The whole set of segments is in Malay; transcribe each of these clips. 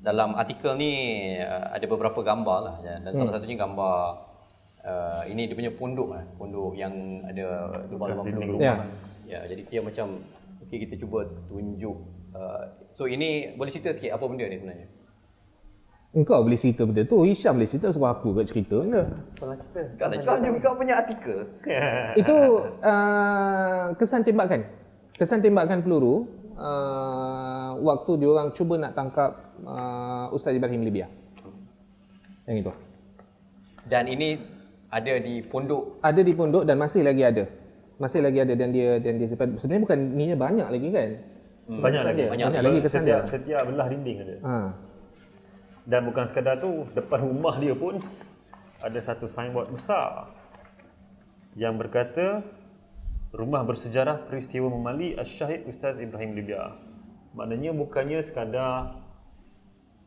dalam artikel ni ada beberapa gambar lah, dan salah satunya gambar ini dia punya pondok yang ada lubang-lubang peluru. Ya, jadi dia macam okey, kita cuba tunjuk. So ini boleh cerita sikit apa benda ni sebenarnya? Engkau boleh cerita benda tu, Hisham boleh cerita, sebab aku kat cerita benda. Kalau cerita. Kau punya artikel. Itu kesan tembakan peluru waktu diorang cuba nak tangkap Ustaz Ibrahim Libya. Yang itu. Dan ini ada di pondok. Ada di pondok dan masih lagi ada. Dan dia sebenarnya bukan ni banyak lagi kan. Banyak lagi kesan dia. Setiap belah dinding ada. Dan bukan sekadar tu, depan rumah dia pun ada satu signboard besar yang berkata Rumah Bersejarah Peristiwa Memali Asy-Syahid Ustaz Ibrahim Libya. Maknanya bukannya sekadar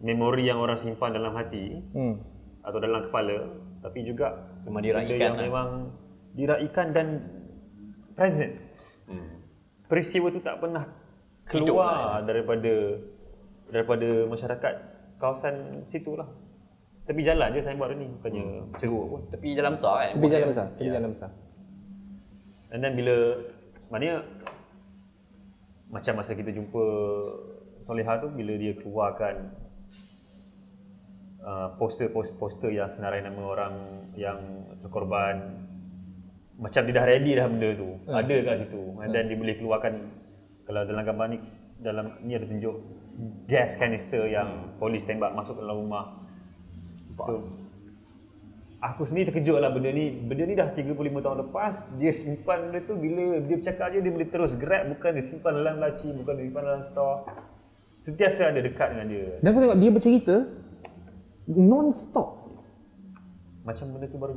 memori yang orang simpan dalam hati atau dalam kepala, tapi juga memang diraikan, memang diraikan dan present. Peristiwa tu tak pernah keluar daripada masyarakat kawasan situlah. Tepi jalan je signboard ni, bukannya ceruk pun. Tepi jalan besar kan? Tepi jalan besar. And then bila, maknanya macam masa kita jumpa Solehah tu, bila dia keluarkan poster yang senarai nama orang yang terkorban, macam dia dah ready dah benda tu, ada kat situ. And then dia boleh keluarkan, kalau dalam gambar ni ada tunjuk gas canister yang polis tembak masuk ke dalam rumah. So aku sendiri terkejut lah benda ni dah 35 tahun lepas dia simpan benda tu. Bila dia bercakap je, dia boleh terus grab, bukan disimpan dalam laci, bukan disimpan dalam store, sentiasa ada dekat dengan dia. Dan aku tengok dia bercerita non-stop macam benda tu baru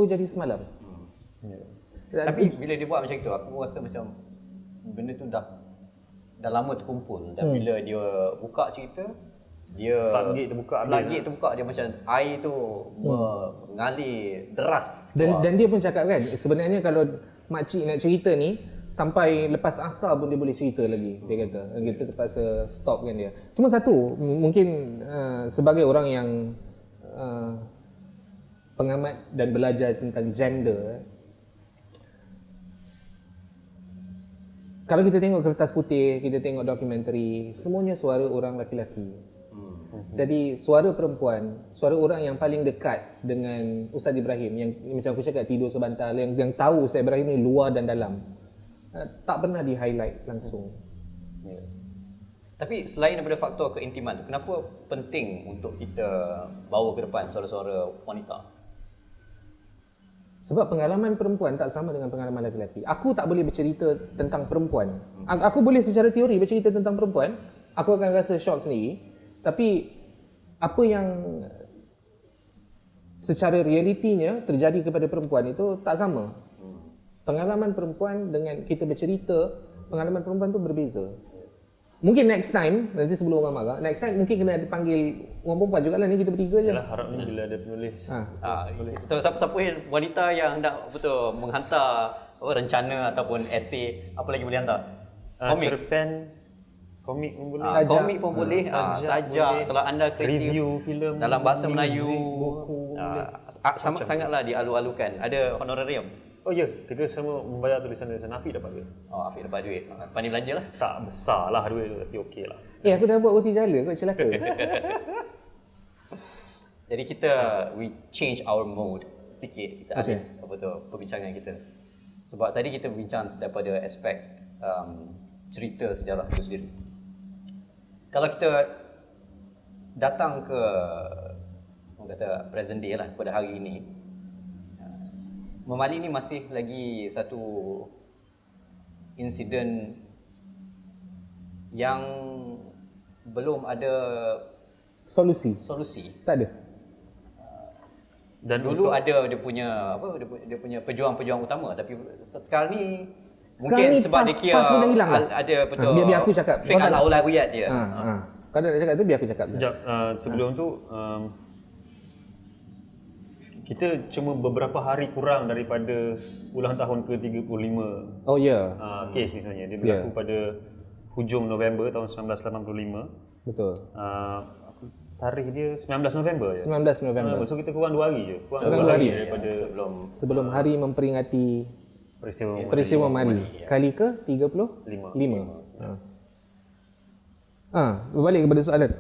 jadi semalam. Tapi bila dia buat macam tu, aku rasa macam benda tu dah lama terkumpul. Dan bila dia buka cerita, dia floodgate terbuka, dia macam air tu mengalir deras. Dan dia pun cakap kan, sebenarnya kalau makcik nak cerita ni sampai lepas asar pun dia boleh cerita lagi. Dia kata kita terpaksa stop kan dia. Cuma satu, mungkin sebagai orang yang pengamat dan belajar tentang gender, kalau kita tengok kertas putih, kita tengok dokumentari, semuanya suara orang lelaki-lelaki. Jadi suara perempuan, suara orang yang paling dekat dengan Ustaz Ibrahim, yang macam aku cakap tidur sebantal, yang tahu Ustaz Ibrahim ni luar dan dalam, tak pernah di-highlight langsung. Tapi selain daripada faktor keintiman tu, kenapa penting untuk kita bawa ke depan suara-suara wanita? Sebab pengalaman perempuan tak sama dengan pengalaman lelaki. Aku tak boleh bercerita tentang perempuan. Aku boleh secara teori bercerita tentang perempuan, aku akan rasa shock sendiri. Tapi apa yang secara realitinya terjadi kepada perempuan itu tak sama. Pengalaman perempuan dengan kita bercerita, pengalaman perempuan tu berbeza. Mungkin next time, nanti sebelum orang marah, next time mungkin kena dipanggil orang perempuan jugalah ni, kita bertiga je. Yalah, harapnya bila ada penulis. So siapa wanita yang nak menghantar rencana ataupun esei, apa lagi boleh hantar? Komik pun boleh. Komik pun boleh. Sajak. Kalau anda kreatif, review filem dalam bahasa Melayu, buku sangatlah dialu-alukan. Ada honorarium. Oh ya, kita semua membayar tulisan-tulisan. Afiq dapat duit. Afiq dapat duit. Pandai belanja lah. Tak besar lah duit tu, tapi okey lah. Aku dah buat roti jala kau celaka. Jadi we change our mode sikit. Kita alih perbincangan kita. Sebab tadi kita bincang daripada aspek cerita sejarah itu sendiri. Kalau kita datang ke present day lah, pada hari ini, Memali ni masih lagi satu insiden yang belum ada solusi. Tak ada. Dan dulu ada dia punya pejuang-pejuang utama, tapi sekarang ni mungkin sebab dia kira ada betul. Biar aku cakap. Fake al-aulawiyat dia. Kau nak cakap tu, biar aku cakap. Sekejap, sebelum tu kita cuma beberapa hari kurang daripada ulang tahun ke-35. Oh ya. Kes ni sebenarnya dia berlaku pada hujung November tahun 1985. Betul. Tarikh dia 19 November je. 19 November. So kita kurang 2 hari je. Kurang 2 hari daripada sebelum hari memperingati peristiwa Mali. Kali ke 35. 5. Berbalik kepada soalan.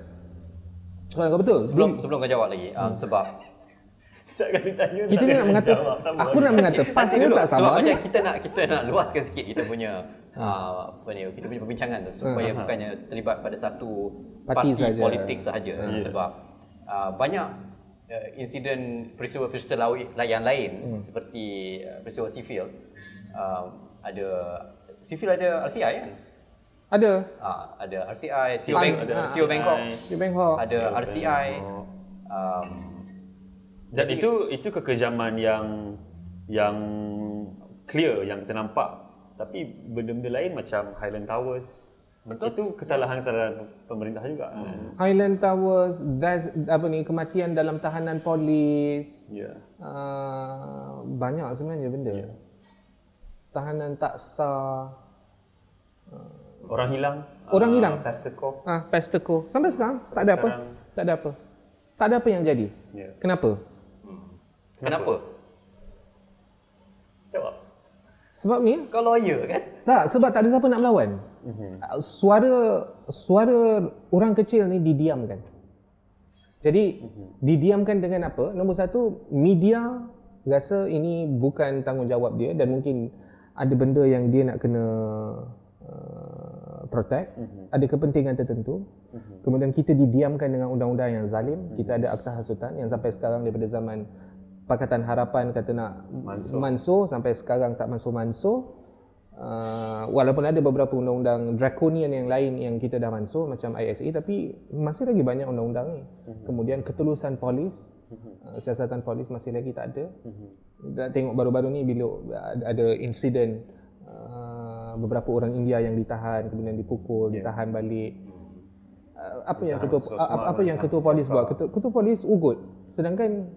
Soalan kau betul. Sebelum kau jawab lagi, sebab Setiap kali tanya Kita ni nak mengata, aku nak mengata pasnya tak sebab sama. macam kita nak luaskan sikit kita punya kita punya perbincangan tu supaya bukannya terlibat pada satu parti sahaja. politik sahaja sebab banyak insiden peristiwa-peristiwa yang lain seperti peristiwa sivil ada RCI kan? Ada RCI, CEO Bangkok, ada RCI. Dan itu kekejaman yang clear, yang kita nampak. Tapi benda-benda lain macam Highland Towers, itu kesalahan-kesalahan pemerintah juga. Highland Towers, kematian dalam tahanan polis. Banyak sebenarnya benda. Tahanan tak sah. Orang hilang. Pastor Co. Sampai sekarang tak ada apa. Tak ada apa yang jadi. Kenapa? Jawab. Sebab ni Kau lawyer kan? tak, sebab tak ada siapa nak melawan. Suara orang kecil ni didiamkan. Jadi didiamkan dengan apa? Nombor satu, media rasa ini bukan tanggungjawab dia dan mungkin ada benda yang dia nak kena protect, ada kepentingan tertentu. Kemudian kita didiamkan dengan undang-undang yang zalim. Kita ada Akta Hasutan yang sampai sekarang daripada zaman Pakatan Harapan kata nak mansuh, sampai sekarang tak mansuh. Walaupun ada beberapa undang-undang draconian yang lain yang kita dah mansuh macam ISA, tapi masih lagi banyak undang-undang ni. Kemudian ketulusan polis, siasatan polis masih lagi tak ada. Kita tengok baru-baru ni bila ada insiden beberapa orang India yang ditahan, kemudian dipukul, ditahan balik. Apa yang ketua polis buat? Ketua polis ugut. Sedangkan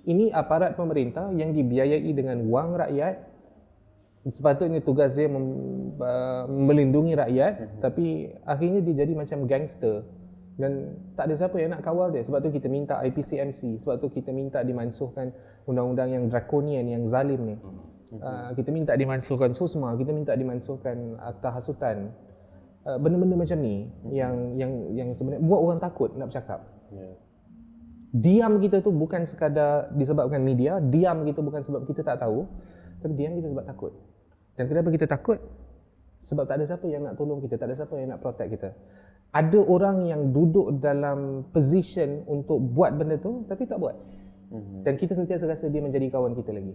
ini aparat pemerintah yang dibiayai dengan wang rakyat. Sepatutnya tugas dia melindungi rakyat, tapi akhirnya dia jadi macam gangster dan tak ada siapa yang nak kawal dia. Sebab tu kita minta IPCMC, sebab tu kita minta dimansuhkan undang-undang yang draconian, yang zalim ni. Kita minta dimansuhkan SUSMA, kita minta dimansuhkan Akta Hasutan. Benda-benda macam ni yang sebenarnya buat orang takut nak bercakap. Diam kita tu bukan sekadar disebabkan media, diam kita bukan sebab kita tak tahu, tapi diam kita sebab takut. Dan kenapa kita takut? Sebab tak ada siapa yang nak tolong kita, tak ada siapa yang nak protect kita. Ada orang yang duduk dalam position untuk buat benda tu tapi tak buat. Dan kita sentiasa rasa dia menjadi kawan kita lagi.